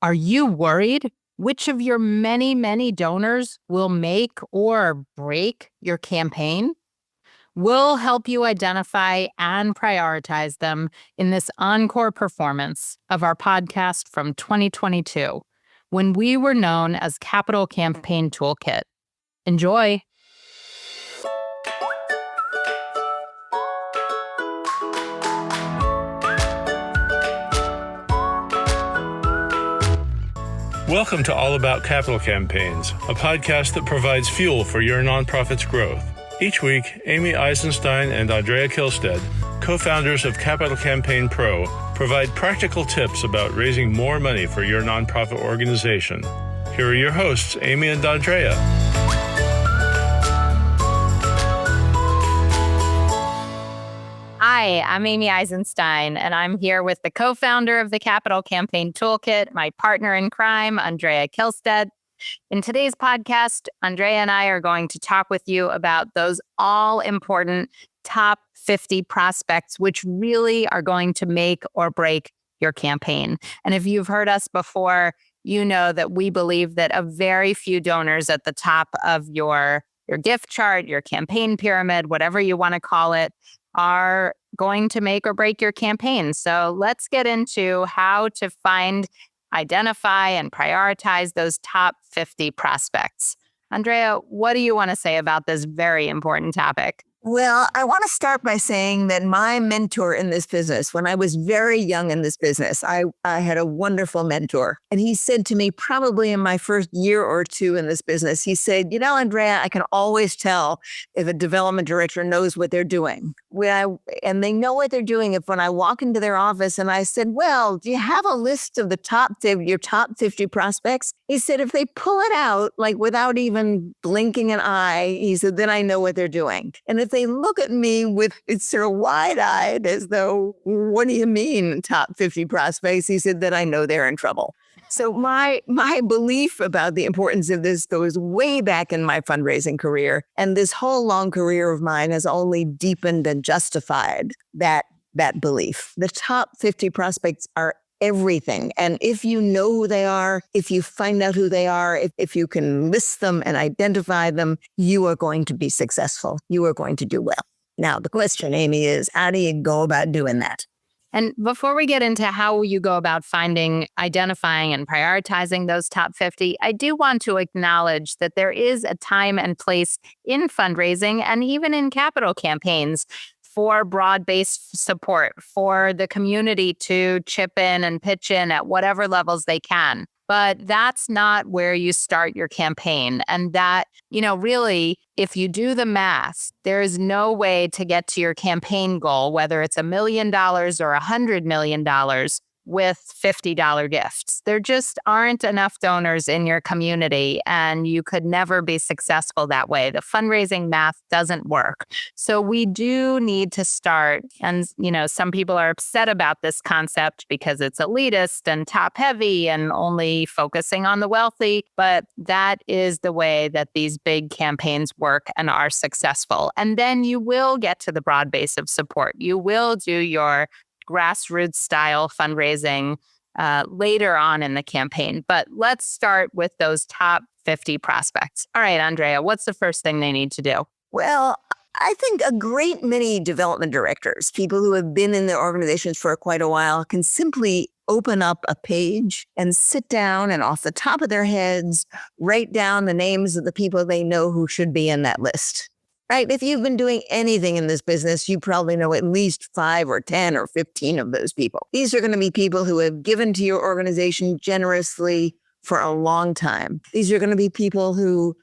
Are you worried? Which of your many, many donors will make or break your campaign? We'll help you identify and prioritize them in this encore performance of our podcast from 2022, when we were known as Capital Campaign Toolkit. Enjoy. Welcome to All About Capital Campaigns, a podcast that provides fuel for your nonprofit's growth. Each week, Amy Eisenstein and Andrea Kihlstedt, co-founders of Capital Campaign Pro, provide practical tips about raising more money for your nonprofit organization. Here are your hosts, Amy and Andrea. Hi, I'm Amy Eisenstein, and I'm here with the co-founder of the Capital Campaign Toolkit, my partner in crime, Andrea Kihlstedt. In today's podcast, Andrea and I are going to talk with you about those all-important top 50 prospects, which really are going to make or break your campaign. And if you've heard us before, you know that we believe that a very few donors at the top of your gift chart, your campaign pyramid, whatever you want to call it, are going to make or break your campaign. So let's get into how to find, identify, and prioritize those top 50 prospects. Andrea, what do you want to say about this very important topic? Well, I want to start by saying that my mentor in this business, when I was very young in this business, I had a wonderful mentor. And he said to me, probably in my first year or two in this business, he said, you know, Andrea, I can always tell if a development director knows what they're doing. And they know what they're doing if when I walk into their office and I said, well, do you have a list of your top 50 prospects? He said, if they pull it out, like without even blinking an eye, he said, then I know what they're doing. And if they look at me with it's sort of wide-eyed as though, what do you mean top 50 prospects? He said that I know they're in trouble. So my belief about the importance of this goes way back in my fundraising career. And this whole long career of mine has only deepened and justified that belief. The top 50 prospects are everything. And if you know who they are, if you find out who they are, if you can list them and identify them, you are going to be successful. You are going to do well. Now, the question, Amy, is how do you go about doing that? And before we get into how you go about finding, identifying, and prioritizing those top 50, I do want to acknowledge that there is a time and place in fundraising and even in capital campaigns for broad-based support, for the community to chip in and pitch in at whatever levels they can. But that's not where you start your campaign. And that, really, if you do the math, there is no way to get to your campaign goal, whether it's $1 million or $100 million, with $50 gifts. There just aren't enough donors in your community, and you could never be successful that way. The fundraising math doesn't work. So we do need to start, and some people are upset about this concept because it's elitist and top heavy and only focusing on the wealthy, but that is the way that these big campaigns work and are successful. And then you will get to the broad base of support. You will do your grassroots style fundraising later on in the campaign. But let's start with those top 50 prospects. All right, Andrea, what's the first thing they need to do? Well, I think a great many development directors, people who have been in their organizations for quite a while, can simply open up a page and sit down and off the top of their heads, write down the names of the people they know who should be in that list. Right? If you've been doing anything in this business, you probably know at least 5 or 10 or 15 of those people. These are going to be people who have given to your organization generously for a long time. These are going to be people who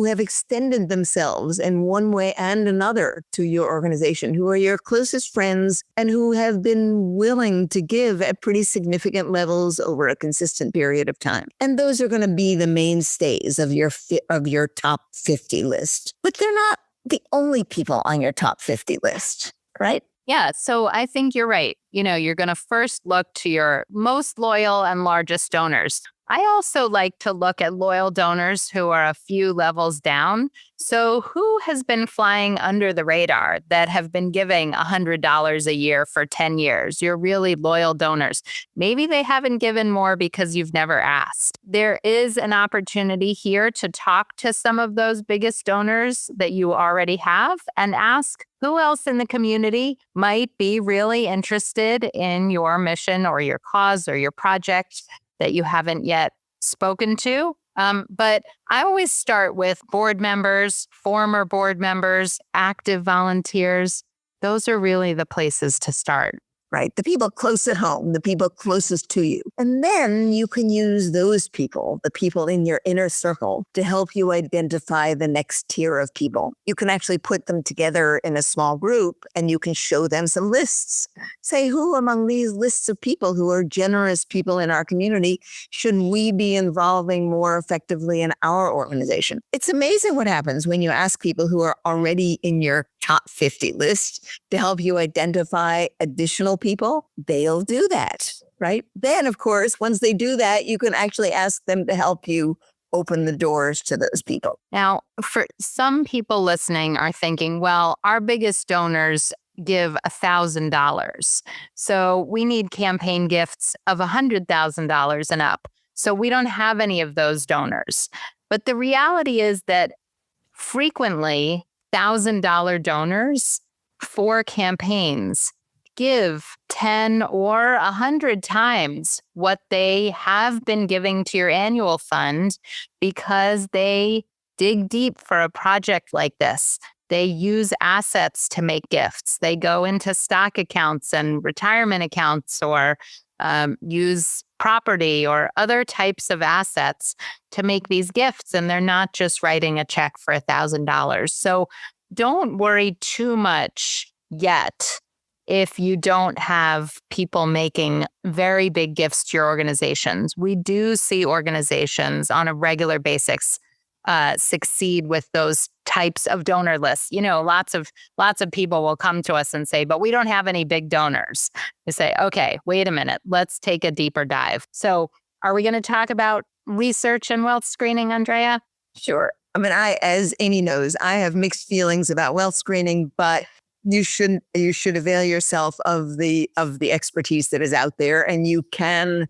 have extended themselves in one way and another to your organization, who are your closest friends and who have been willing to give at pretty significant levels over a consistent period of time. And those are going to be the mainstays of your top 50 list. But they're not the only people on your top 50 list, right? Yeah, so I think you're right. You're going to first look to your most loyal and largest donors. I also like to look at loyal donors who are a few levels down. So, who has been flying under the radar that have been giving $100 a year for 10 years? You're really loyal donors. Maybe they haven't given more because you've never asked. There is an opportunity here to talk to some of those biggest donors that you already have and ask who else in the community might be really interested in your mission or your cause or your project that you haven't yet spoken to. But I always start with board members, former board members, active volunteers. Those are really the places to start. Right? The people close at home, the people closest to you. And then you can use those people, the people in your inner circle, to help you identify the next tier of people. You can actually put them together in a small group and you can show them some lists. Say, who among these lists of people who are generous people in our community should we be involving more effectively in our organization? It's amazing what happens when you ask people who are already in your top 50 list to help you identify additional people. They'll do that, right? Then, of course, once they do that, you can actually ask them to help you open the doors to those people. Now, for some people listening are thinking, well, our biggest donors give $1,000. So we need campaign gifts of $100,000 and up. So we don't have any of those donors. But the reality is that frequently, $1,000 donors for campaigns give 10 or 100 times what they have been giving to your annual fund because they dig deep for a project like this. They use assets to make gifts. They go into stock accounts and retirement accounts or use property or other types of assets to make these gifts. And they're not just writing a check for $1,000. So don't worry too much yet if you don't have people making very big gifts to your organizations. We do see organizations on a regular basis succeed with those types of donor lists. You know, lots of people will come to us and say, but we don't have any big donors. We say, okay, wait a minute, let's take a deeper dive. So are we going to talk about research and wealth screening, Andrea? Sure. I mean, as Amy knows, I have mixed feelings about wealth screening, but you should avail yourself of the expertise that is out there, and you can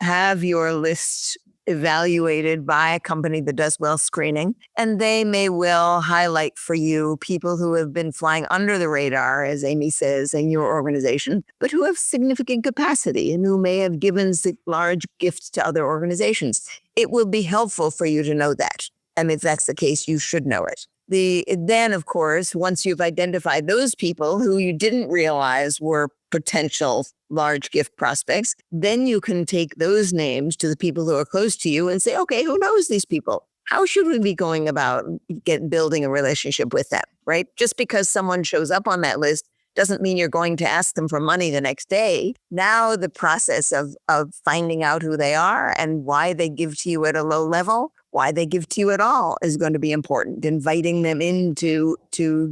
have your list evaluated by a company that does wealth screening, and they may well highlight for you people who have been flying under the radar, as Amy says, in your organization, but who have significant capacity and who may have given large gifts to other organizations. It will be helpful for you to know that. And if that's the case, you should know it. Then, of course, once you've identified those people who you didn't realize were potential large gift prospects, then you can take those names to the people who are close to you and say, okay, who knows these people? How should we be going about building a relationship with them, right? Just because someone shows up on that list doesn't mean you're going to ask them for money the next day. Now the process of finding out who they are and why they give to you at a low level, why they give to you at all is going to be important. Inviting them in to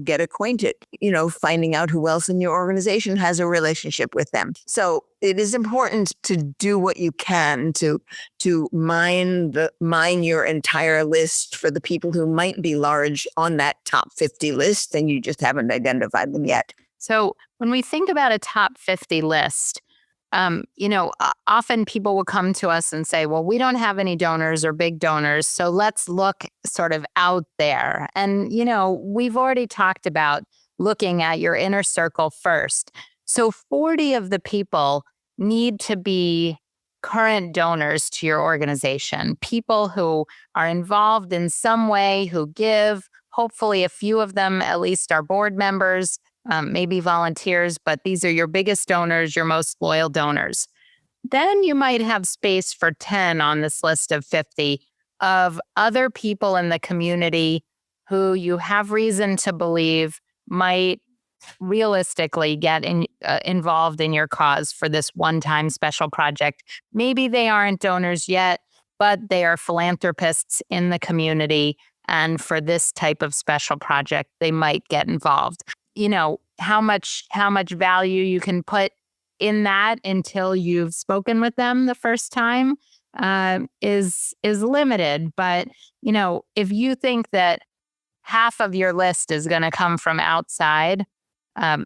get acquainted, finding out who else in your organization has a relationship with them. So it is important to do what you can to mine your entire list for the people who might be large on that top 50 list, and you just haven't identified them yet. So when we think about a top 50 list, often people will come to us and say, well, we don't have any donors or big donors, so let's look sort of out there. And, we've already talked about looking at your inner circle first. So 40 of the people need to be current donors to your organization, people who are involved in some way, who give. Hopefully a few of them at least are board members, maybe volunteers, but these are your biggest donors, your most loyal donors. Then you might have space for 10 on this list of 50 of other people in the community who you have reason to believe might realistically get involved in your cause for this one-time special project. Maybe they aren't donors yet, but they are philanthropists in the community. And for this type of special project, they might get involved. How much value you can put in that until you've spoken with them the first time is limited. But, if you think that half of your list is going to come from outside,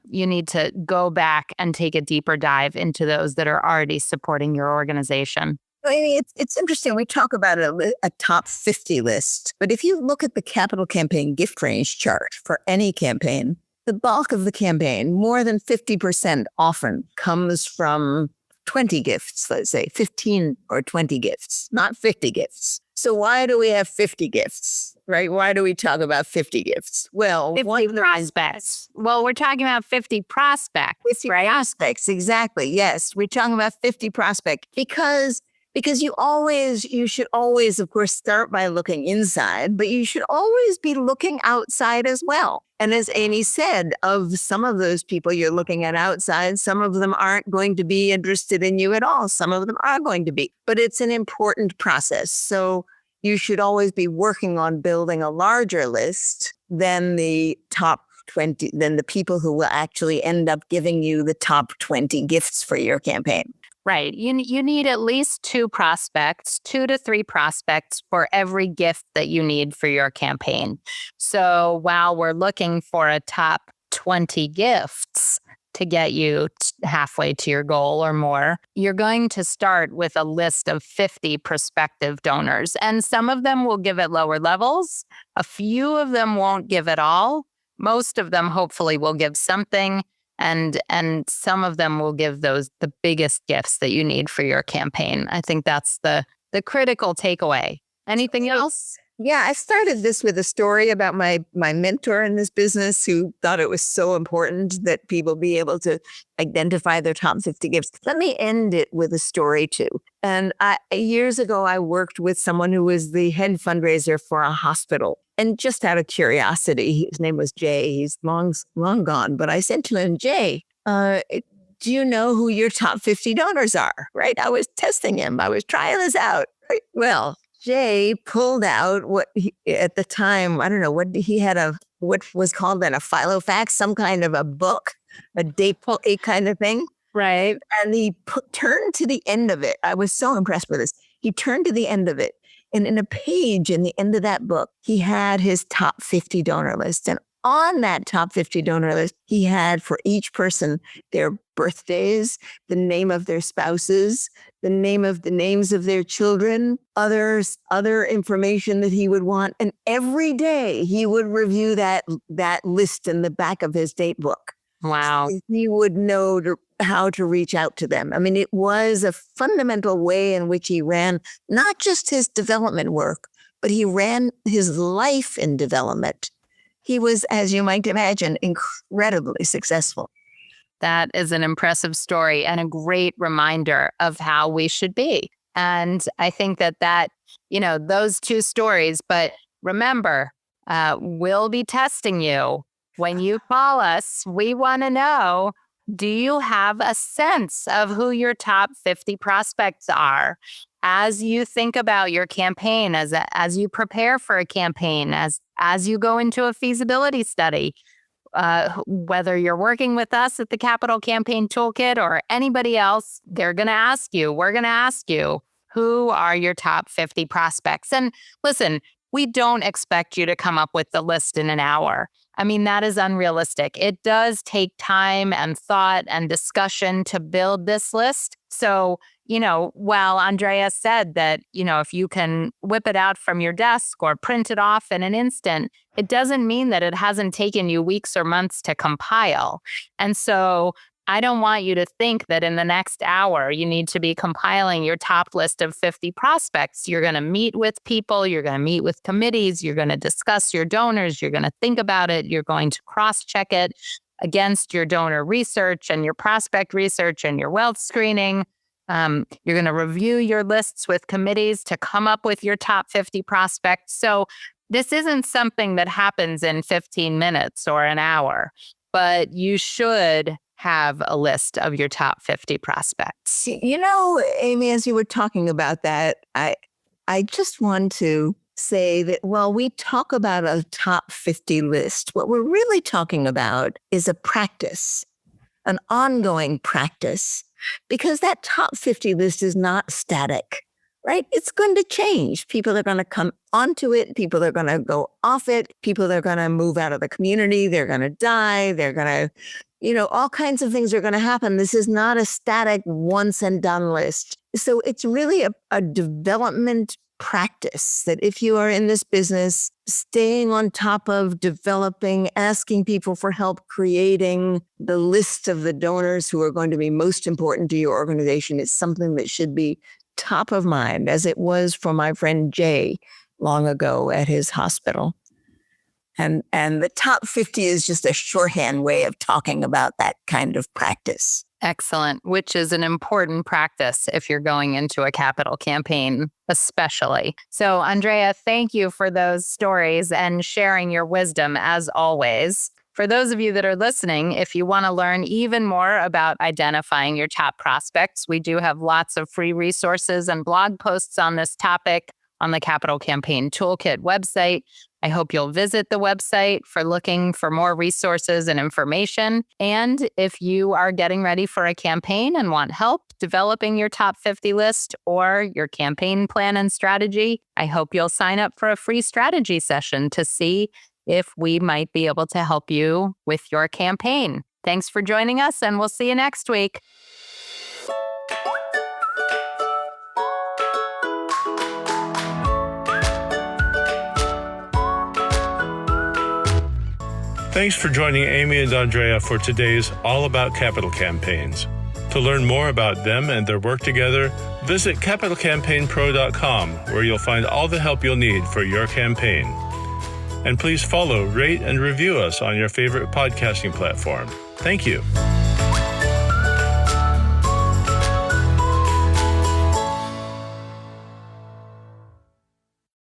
you need to go back and take a deeper dive into those that are already supporting your organization. I mean, it's interesting. We talk about a top 50 list, but if you look at the capital campaign gift range chart for any campaign, the bulk of the campaign, more than 50% often comes from 20 gifts, let's say 15 or 20 gifts, not 50 gifts. So why do we have 50 gifts, right? Why do we talk about 50 gifts? Well, 50 prospects. Well, we're talking about 50 prospects, 50 right? prospects, exactly. Yes, we're talking about 50 prospects because you should always, of course, start by looking inside, but you should always be looking outside as well. And as Amy said, of some of those people you're looking at outside, some of them aren't going to be interested in you at all. Some of them are going to be, but it's an important process. So you should always be working on building a larger list than the top 20, than the people who will actually end up giving you the top 20 gifts for your campaign. Right. You need at least 2 to 3 prospects for every gift that you need for your campaign. So while we're looking for a top 20 gifts to get you halfway to your goal or more, you're going to start with a list of 50 prospective donors. And some of them will give at lower levels. A few of them won't give at all. Most of them hopefully will give something. And some of them will give the biggest gifts that you need for your campaign. I think that's the critical takeaway. Anything else? Yeah, I started this with a story about my mentor in this business who thought it was so important that people be able to identify their top 50 gifts. Let me end it with a story too. And years ago, I worked with someone who was the head fundraiser for a hospital. And just out of curiosity, his name was Jay. He's long gone. But I said to him, Jay, do you know who your top 50 donors are? Right? I was testing him. I was trying this out. Right? Well, Jay pulled out what at the time, I don't know, what was called then a filofax, some kind of a book, a date kind of thing. Right. And he turned to the end of it. I was so impressed with this. He turned to the end of it. And in a page in the end of that book, he had his top 50 donor list. And on that top 50 donor list, he had for each person their birthdays, the name of their spouses, the names of their children, other information that he would want. And every day he would review that list in the back of his date book. Wow. He would know how to reach out to them. I mean, it was a fundamental way in which he ran not just his development work, but he ran his life in development. He was, as you might imagine, incredibly successful. That is an impressive story and a great reminder of how we should be. And I think that those 2 stories, but remember, we'll be testing you. When you call us, we want to know, do you have a sense of who your top 50 prospects are? As you think about your campaign, as you prepare for a campaign, as you go into a feasibility study, whether you're working with us at the Capital Campaign Toolkit or anybody else, we're going to ask you, who are your top 50 prospects? And listen, we don't expect you to come up with the list in an hour. I mean, that is unrealistic. It does take time and thought and discussion to build this list. So, while Andrea said that, if you can whip it out from your desk or print it off in an instant, it doesn't mean that it hasn't taken you weeks or months to compile. And so I don't want you to think that in the next hour, you need to be compiling your top list of 50 prospects. You're going to meet with people. You're going to meet with committees. You're going to discuss your donors. You're going to think about it. You're going to cross-check it against your donor research and your prospect research and your wealth screening. You're going to review your lists with committees to come up with your top 50 prospects. So this isn't something that happens in 15 minutes or an hour, but you should have a list of your top 50 prospects. Amy, as you were talking about that, I just want to say that while we talk about a top 50 list, what we're really talking about is a practice, an ongoing practice, because that top 50 list is not static. right? It's going to change. People are going to come onto it. People are going to go off it. People are going to move out of the community. They're going to die. They're going to, all kinds of things are going to happen. This is not a static once and done list. So it's really a development practice that if you are in this business, staying on top of developing, asking people for help, creating the list of the donors who are going to be most important to your organization is something that should be top of mind, as it was for my friend Jay long ago at his hospital. And the top 50 is just a shorthand way of talking about that kind of practice. Excellent, which is an important practice if you're going into a capital campaign, especially. So, Andrea, thank you for those stories and sharing your wisdom as always. For those of you that are listening, if you want to learn even more about identifying your top prospects, we do have lots of free resources and blog posts on this topic on the Capital Campaign Toolkit website. I hope you'll visit the website for looking for more resources and information. And if you are getting ready for a campaign and want help developing your top 50 list or your campaign plan and strategy, I hope you'll sign up for a free strategy session to see if we might be able to help you with your campaign. Thanks for joining us, and we'll see you next week. Thanks for joining Amy and Andrea for today's All About Capital Campaigns. To learn more about them and their work together, visit capitalcampaignpro.com, where you'll find all the help you'll need for your campaign. And please follow, rate, and review us on your favorite podcasting platform. Thank you.